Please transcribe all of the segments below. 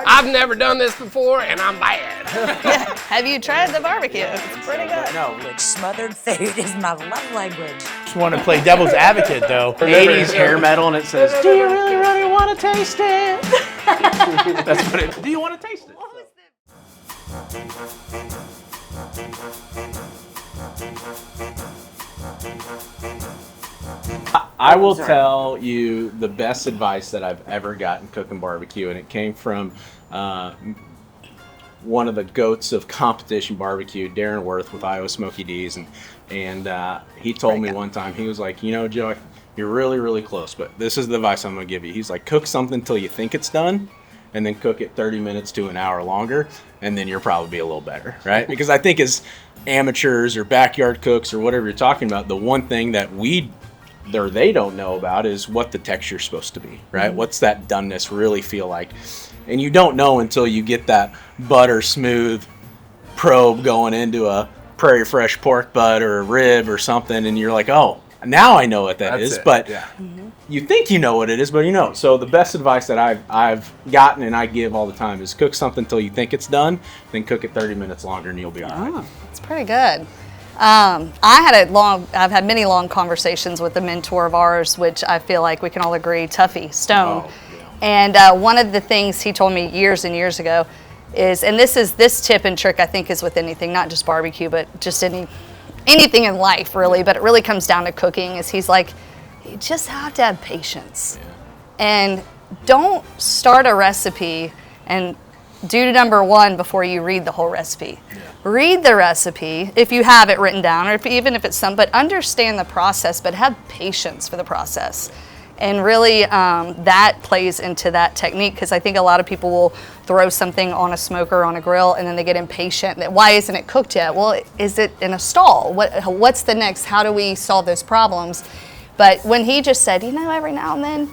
I've never done this before, and I'm bad. Yeah. Have you tried the barbecue? It's pretty good. No, smothered food is my love language. Just want to play devil's advocate, though. 80s hair metal, and it says, "Do you really, really want to taste it?" That's what it. Do you want to taste it? I will tell you the best advice that I've ever gotten cooking barbecue, and it came from one of the goats of competition barbecue, Darren Worth with Iowa Smoky D's, and he told me one time, he was like, you know, Joe, you're really, really close, but this is the advice I'm going to give you. He's like, cook something till you think it's done, and then cook it 30 minutes to an hour longer, and then you'll probably be a little better, right? Because I think as amateurs or backyard cooks or whatever you're talking about, the one thing that they don't know about is what the texture's supposed to be, right? Mm-hmm. What's that doneness really feel like? And you don't know until you get that butter smooth probe going into a Prairie Fresh pork butt or a rib or something, and you're like, oh, now I know what that is. But you think you know what it is, but you know. So the best advice that I've gotten and I give all the time is cook something till you think it's done, then cook it 30 minutes longer and you'll be all right. That's pretty good. I've had many long conversations with a mentor of ours, which I feel like we can all agree, Tuffy, Stone. Oh, yeah. And one of the things he told me years and years ago is, and this tip and trick I think is with anything, not just barbecue, but just anything in life really, but it really comes down to cooking, is he's like, you just have to have patience. Yeah. And don't start a recipe and do number one before you read the whole recipe. Yeah. Read the recipe if you have it written down, or even if it's but understand the process, but have patience for the process. And really that plays into that technique, because I think a lot of people will throw something on a smoker, on a grill, and then they get impatient. Why isn't it cooked yet? Well, is it in a stall? What's the next? How do we solve those problems? But when he just said, you know, every now and then,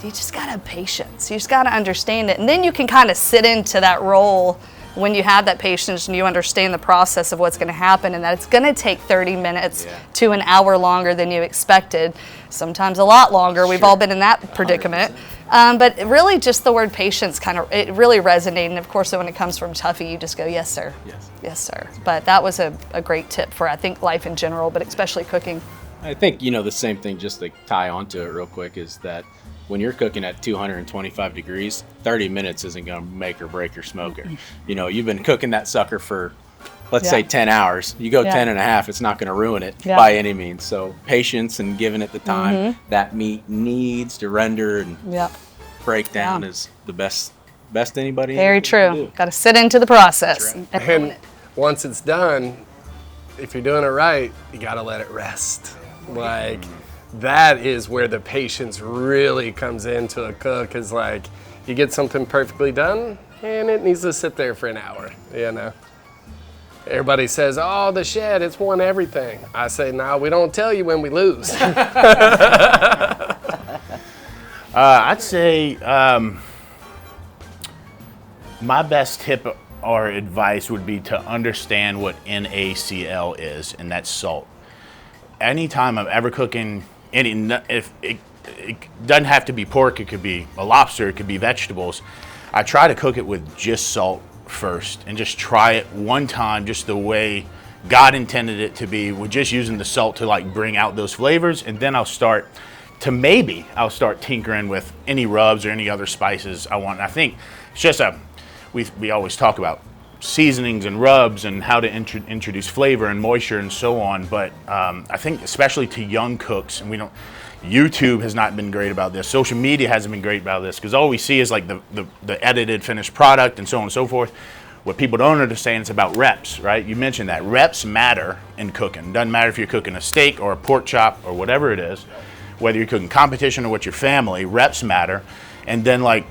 you just gotta have patience. You just gotta understand it. And then you can kind of sit into that role when you have that patience and you understand the process of what's gonna happen, and that it's gonna take 30 minutes to an hour longer than you expected. Sometimes a lot longer. We've all been in that predicament. But really just the word patience it really resonated. And of course, when it comes from Tuffy, you just go, yes, sir. Yes. Yes, sir. But that was a great tip for, I think, life in general, but especially cooking. I think, you know, the same thing, just to tie onto it real quick, is that when you're cooking at 225 degrees, 30 minutes isn't going to make or break your smoker. You know, you've been cooking that sucker for, let's say 10 hours. You go 10 and a half, it's not going to ruin it by any means. So patience and giving it the time that meat needs to render and break down is the best anybody. Very true. Got to sit into the process. Right. And once it's done, if you're doing it right, you got to let it rest. Like, that is where the patience really comes into a cook, is like, you get something perfectly done and it needs to sit there for an hour, you know. Everybody says, oh, the Shed, it's won everything. I say, no, we don't tell you when we lose. I'd say my best tip or advice would be to understand what NaCl is, and that's salt. Anytime I'm ever cooking if it doesn't have to be pork, it could be a lobster, it could be vegetables, I try to cook it with just salt first and just try it one time just the way God intended it to be, with just using the salt to like bring out those flavors, and then I'll start tinkering with any rubs or any other spices I want. And I think it's just we always talk about seasonings and rubs and how to introduce flavor and moisture and so on, but I think especially to young cooks, and YouTube has not been great about this, social media hasn't been great about this, because all we see is like the edited finished product and so on and so forth. What people don't understand is about reps, right? You mentioned that reps matter in cooking. Doesn't matter if you're cooking a steak or a pork chop or whatever it is, whether you're cooking competition or with your family, reps matter. And then like,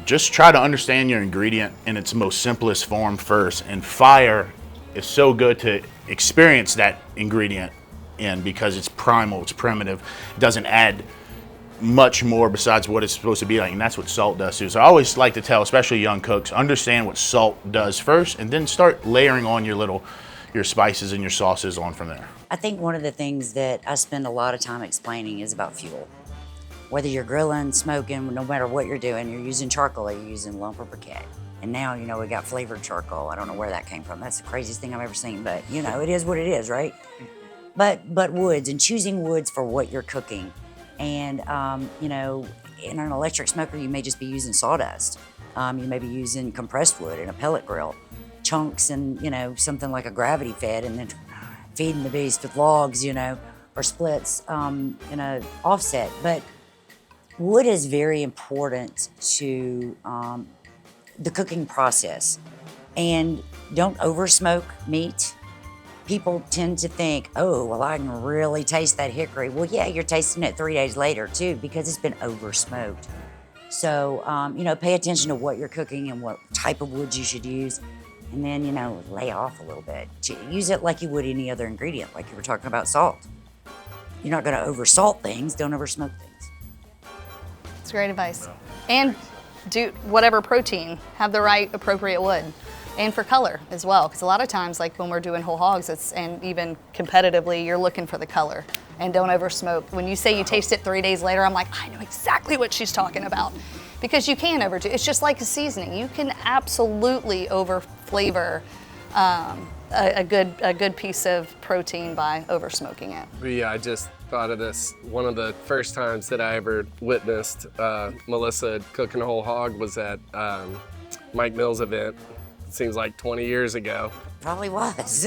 just try to understand your ingredient in its most simplest form first. And fire is so good to experience that ingredient in, because it's primal, it's primitive, it doesn't add much more besides what it's supposed to be like, and that's what salt does too. So I always like to tell, especially young cooks, understand what salt does first, and then start layering on your spices and your sauces on from there. I think one of the things that I spend a lot of time explaining is about fuel. whether you're grilling, smoking, no matter what you're doing, you're using charcoal or you're using lump or briquette. And now, we got flavored charcoal. I don't know where that came from. That's the craziest thing I've ever seen, but it is what it is, right? But woods, and choosing woods for what you're cooking. And, in an electric smoker, you may just be using sawdust. You may be using compressed wood in a pellet grill, chunks and, something like a gravity fed, and then feeding the beast with logs, or splits in a offset. But wood is very important to the cooking process. And don't over smoke meat. People tend to think, oh, well, I can really taste that hickory. Well, yeah, you're tasting it 3 days later too, because it's been over smoked. So, pay attention to what you're cooking and what type of wood you should use. And then, lay off a little bit. Use it like you would any other ingredient, like you were talking about salt. You're not gonna over salt things, don't over smoke things. It's great advice. And do whatever protein, have the right appropriate wood. And for color as well, because a lot of times, like when we're doing whole hogs, and even competitively, you're looking for the color. And don't over smoke. When you say you taste it 3 days later, I'm like, I know exactly what she's talking about. Because you can overdo. It's just like a seasoning. You can absolutely over flavor a good piece of protein by over smoking it. But yeah, I just thought of this. One of the first times that I ever witnessed Melissa cooking a whole hog was at Mike Mills' event. It seems like 20 years ago. Probably was.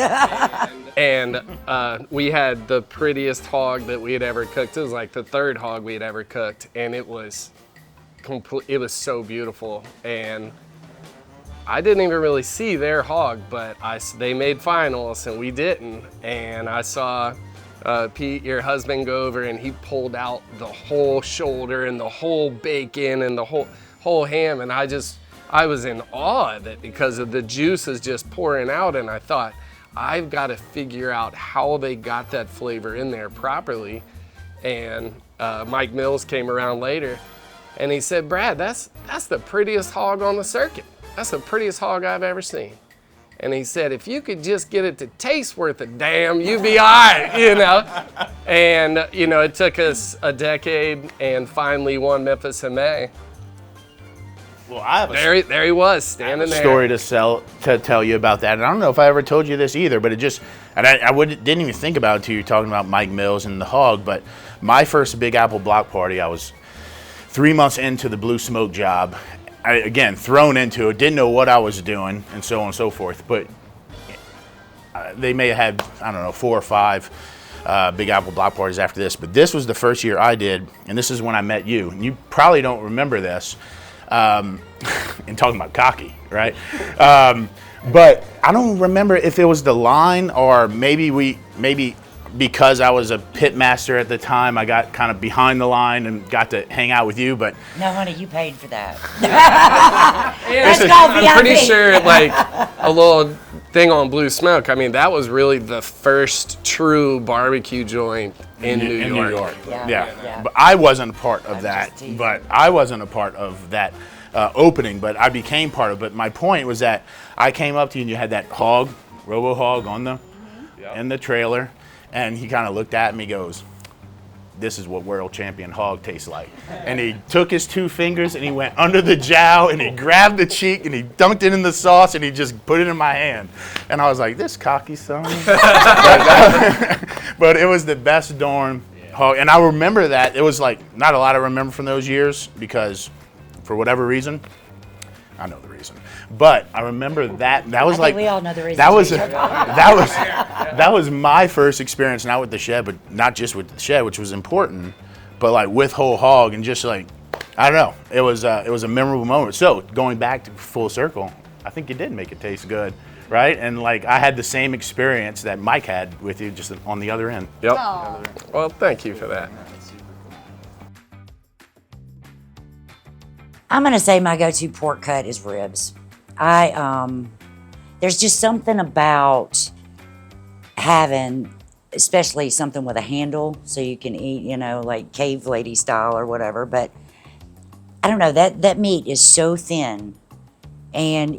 And we had the prettiest hog that we had ever cooked. It was like the third hog we had ever cooked, and it was it was so beautiful. And I didn't even really see their hog, but they made finals and we didn't. And I saw Pete, your husband, go over and he pulled out the whole shoulder and the whole bacon and the whole ham, and I was in awe of it because of the juices just pouring out, and I thought, I've got to figure out how they got that flavor in there properly. And Mike Mills came around later and he said, Brad, that's the prettiest hog on the circuit. That's the prettiest hog I've ever seen. And he said, if you could just get it to taste worth a damn, you'd be all right, And, it took us a decade and finally won Memphis in May. Well, I have there he was, standing there. Story to tell you about that. And I don't know if I ever told you this either, but I didn't even think about it until you were talking about Mike Mills and the hog. But my first Big Apple block party, I was 3 months into the blue smoke job. Again, thrown into it, didn't know what I was doing, and so on and so forth. But they may have had, I don't know, 4 or 5 Big Apple block parties after this. But this was the first year I did, and this is when I met you. And you probably don't remember this. And talking about cocky, right? But I don't remember if it was the line or maybe because I was a pitmaster at the time, I got kind of behind the line and got to hang out with you. But no, honey, you paid for that. I'm pretty sure like a little thing on Blue Smoke. I mean, that was really the first true barbecue joint in New York. Yeah. But I wasn't a part of that. But I wasn't a part of that opening. But I became part of it. But my point was that I came up to you and you had that hog, Robo Hog, on the in the trailer, and he kind of looked at me, goes, "This is what world champion hog tastes like." And he took his 2 fingers and he went under the jowl and he grabbed the cheek and he dunked it in the sauce and he just put it in my hand. And I was like, this cocky son. But it was the best darn hog. And I remember that. It was like not a lot I remember from those years because for whatever reason, I know the reason. But I remember that was like we all know the reason. That was my first experience, not with the Shed, but not just with the Shed, which was important, but like with whole hog and just like I don't know. It was a memorable moment. So going back to full circle, I think you did make it taste good, right? And like I had the same experience that Mike had with you, just on the other end. Yep. Aww. Well, thank you for that. I'm gonna say my go-to pork cut is ribs. There's just something about having, especially something with a handle, so you can eat, like cave lady style or whatever. But I don't know, that meat is so thin, and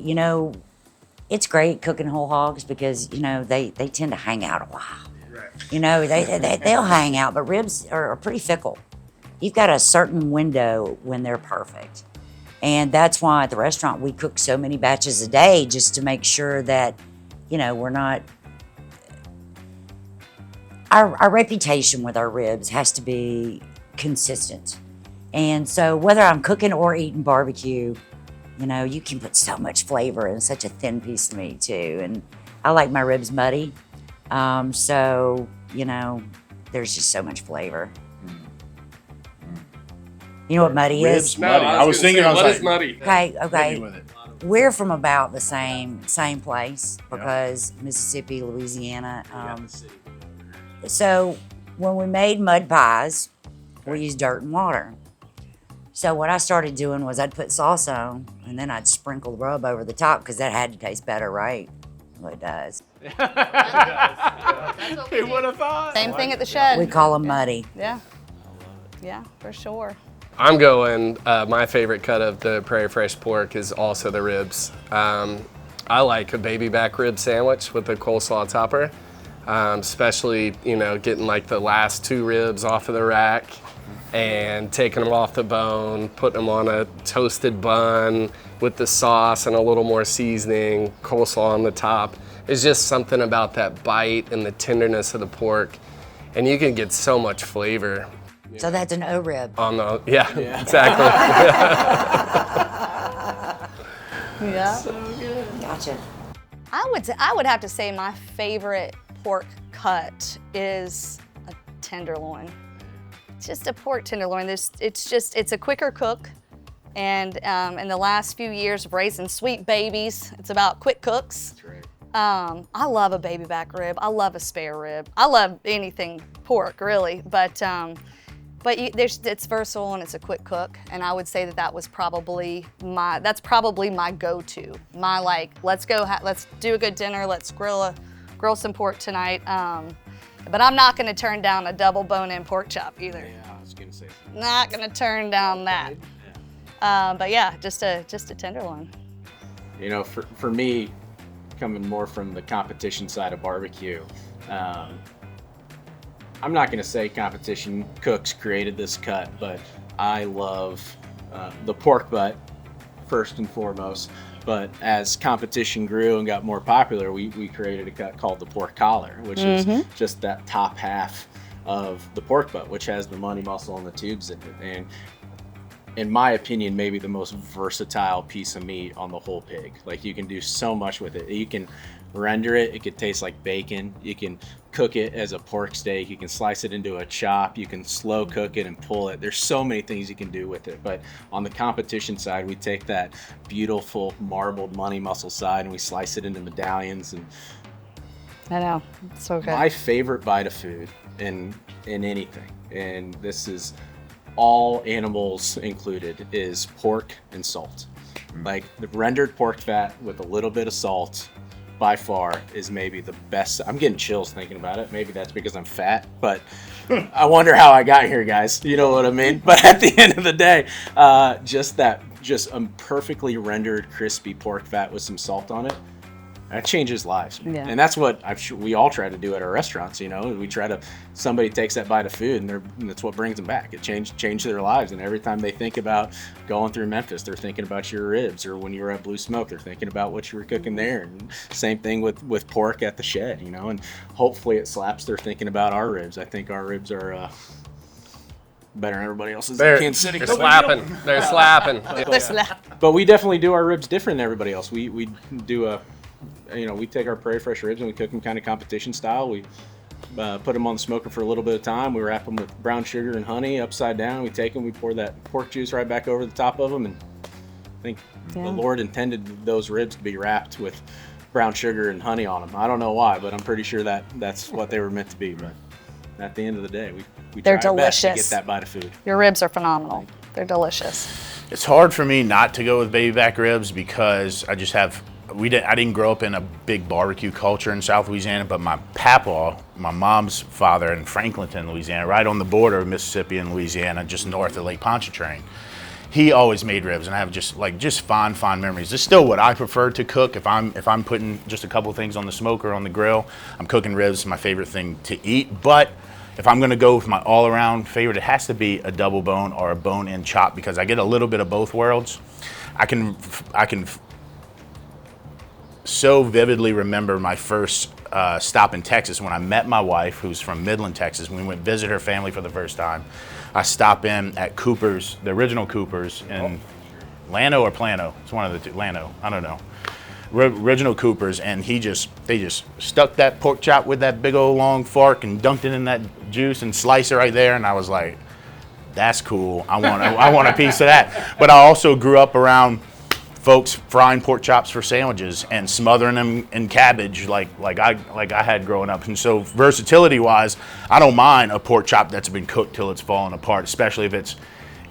it's great cooking whole hogs because they tend to hang out a while. Right. They'll hang out, but ribs are pretty fickle. you've got a certain window when they're perfect. And that's why at the restaurant we cook so many batches a day, just to make sure that, you know, we're not, our reputation with our ribs has to be consistent. And so whether I'm cooking or eating barbecue, you know, you can put so much flavor in such a thin piece of meat too. And I like my ribs muddy. So, you know, there's just so much flavor. You know what muddy is? No, Muddy. I was thinking, what like, is muddy? Okay. with it. We're from about the same place because Mississippi, Louisiana. So when we made mud pies, we used dirt and water. So what I started doing was I'd put sauce on, and then I'd sprinkle rub over the top because that had to taste better, right? Well, it does. Who would have thought? Same thing at the Shed. We call them muddy. Yeah. Yeah, for sure. I'm going, my favorite cut of the Prairie Fresh pork is also the ribs. I like a baby back rib sandwich with a coleslaw topper, especially, you know, getting like the last 2 ribs off of the rack and taking them off the bone, putting them on a toasted bun with the sauce and a little more seasoning, coleslaw on the top. It's just something about that bite and the tenderness of the pork, and you can get so much flavor. So that's an O-rib. On the, yeah. Exactly. Yeah. Gotcha. I would have to say my favorite pork cut is a tenderloin. It's just a pork tenderloin. It's a quicker cook, and in the last few years of raising sweet babies, it's about quick cooks. That's right. I love a baby back rib. I love a spare rib. I love anything pork, really, but it's versatile and it's a quick cook, and I would say that was probably my go-to. My like, let's do a good dinner. Let's grill some pork tonight. But I'm not going to turn down a double bone-in pork chop either. Yeah, I was gonna say. Not going to turn down that. But yeah, just a tenderloin. You know, for me, coming more from the competition side of barbecue, I'm not going to say competition cooks created this cut, but I love the pork butt first and foremost. But as competition grew and got more popular, we created a cut called the pork collar, which is just that top half of the pork butt, which has the money muscle and the tubes in it. And in my opinion, maybe the most versatile piece of meat on the whole pig. Like, you can do so much with it. You can render it, it could taste like bacon. You can cook it as a pork steak. You can slice it into a chop. You can slow cook it and pull it. There's so many things you can do with it. But on the competition side, we take that beautiful marbled money muscle side and we slice it into medallions. And I know, it's so good. my favorite bite of food in anything, and this is all animals included, is pork and salt. Like, the rendered pork fat with a little bit of salt, by far, is maybe the best. I'm getting chills thinking about it. Maybe that's because I'm fat, but I wonder how I got here, guys. You know what I mean? But at the end of the day, just a perfectly rendered crispy pork fat with some salt on it, that changes lives. Yeah. And that's what we all try to do at our restaurants. You know, we try to, somebody takes that bite of food and that's what brings them back. It changed their lives. And every time they think about going through Memphis, they're thinking about your ribs, or when you were at Blue Smoke, they're thinking about what you were cooking there. And same thing with pork at the Shed, you know, and hopefully it slaps. They're thinking about our ribs. I think our ribs are better than everybody else's in Kansas City. They're slapping. They're slapping. But we definitely do our ribs different than everybody else. We do we take our Prairie Fresh ribs and we cook them kind of competition style. We put them on the smoker for a little bit of time. We wrap them with brown sugar and honey upside down. We take them, we pour that pork juice right back over the top of them, and I think the Lord intended those ribs to be wrapped with brown sugar and honey on them. I don't know why, but I'm pretty sure that's what they were meant to be. But at the end of the day, we They're try our best to delicious. get that bite of food. Your ribs are phenomenal. They're delicious. It's hard for me not to go with baby back ribs because I just have. I didn't grow up in a big barbecue culture in South Louisiana, but my papa, my mom's father, in Franklinton, Louisiana, right on the border of Mississippi and Louisiana, just north of Lake Pontchartrain, he always made ribs, and I have just fond memories. It's still what I prefer to cook. If I'm putting just a couple things on the smoker, on the grill, I'm cooking ribs. My favorite thing to eat, but if I'm gonna go with my all-around favorite, it has to be a double bone or a bone-in chop because I get a little bit of both worlds. I can so vividly remember my first stop in Texas when I met my wife, who's from Midland, Texas. When we went visit her family for the first time, I stopped in at Cooper's, the original Cooper's in Llano or Plano. It's one of the two. Llano, I don't know. Original Cooper's, and they just stuck that pork chop with that big old long fork and dunked it in that juice and sliced it right there. And I was like, that's cool. I want a piece of that. But I also grew up around folks frying pork chops for sandwiches and smothering them in cabbage like I had growing up. And so versatility wise, I don't mind a pork chop that's been cooked till it's falling apart, especially if it's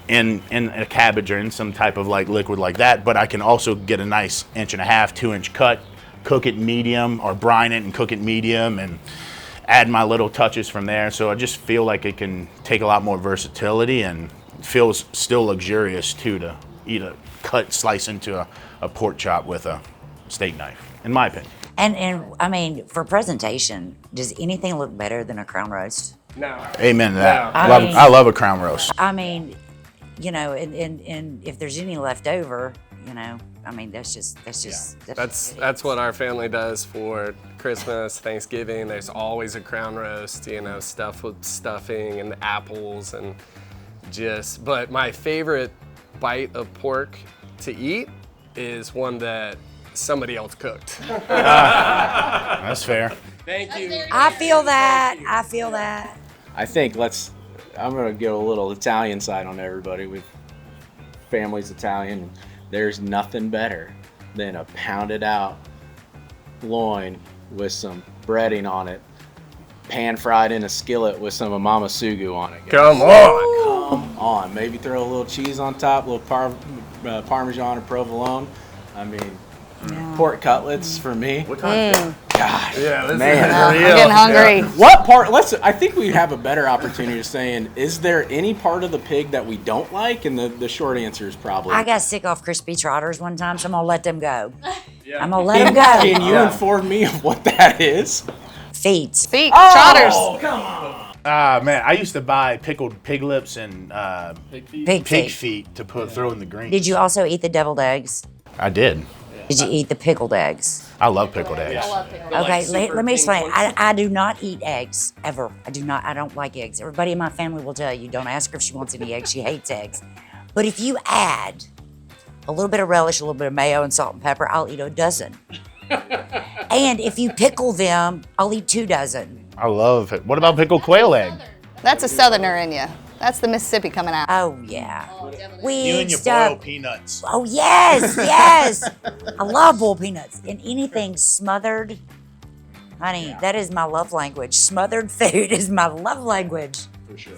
in a cabbage or in some type of like liquid like that. But I can also get a nice 1.5 to 2 inch cut, cook it medium or brine it and cook it medium and add my little touches from there. So I just feel like it can take a lot more versatility and feels still luxurious too to eat a cut slice into a pork chop with a steak knife, in my opinion. And I mean, for presentation, does anything look better than a crown roast? No. Amen to that. No. I love a crown roast. I mean, you know, and if there's any left over, you know, I mean, that's what our family does for Christmas, Thanksgiving. There's always a crown roast, you know, stuffed with stuffing and apples and but my favorite bite of pork to eat is one that somebody else cooked. That's fair. Thank you. I feel that. I think I'm gonna get a little Italian side on everybody. Family's Italian. There's nothing better than a pounded out loin with some breading on it, pan fried in a skillet with some Mama Sugu on it. Come on. Maybe throw a little cheese on top, a little Parmesan or provolone. I mean, pork cutlets for me. What time? Gosh, Yeah, this man. is I'm real. getting hungry. What part? I think we have a better opportunity of saying, is there any part of the pig that we don't like? And the short answer is probably. I got sick off crispy trotters one time, so I'm gonna let them go. Yeah. I'm gonna let them go. Can you inform me of what that is? Feet. Trotters. Come on. Man, I used to buy pickled pig lips and Pig pig feet. feet to throw in the greens. Did you also eat the deviled eggs? I did. Did you eat the pickled eggs? I love pickled eggs. Okay, let me explain. I do not eat eggs, ever. I don't like eggs. Everybody in my family will tell you, don't ask her if she wants any eggs. She hates eggs. But if you add a little bit of relish, a little bit of mayo and salt and pepper, I'll eat a dozen. And if you pickle them, I'll eat 2 dozen. I love it. What about pickled quail egg? That's a Southerner in you. That's the Mississippi coming out. Oh, yeah. We You eat and your stuff. boiled peanuts. Oh, yes, yes. I love boiled peanuts. And anything smothered, honey, that is my love language. Smothered food is my love language. For sure.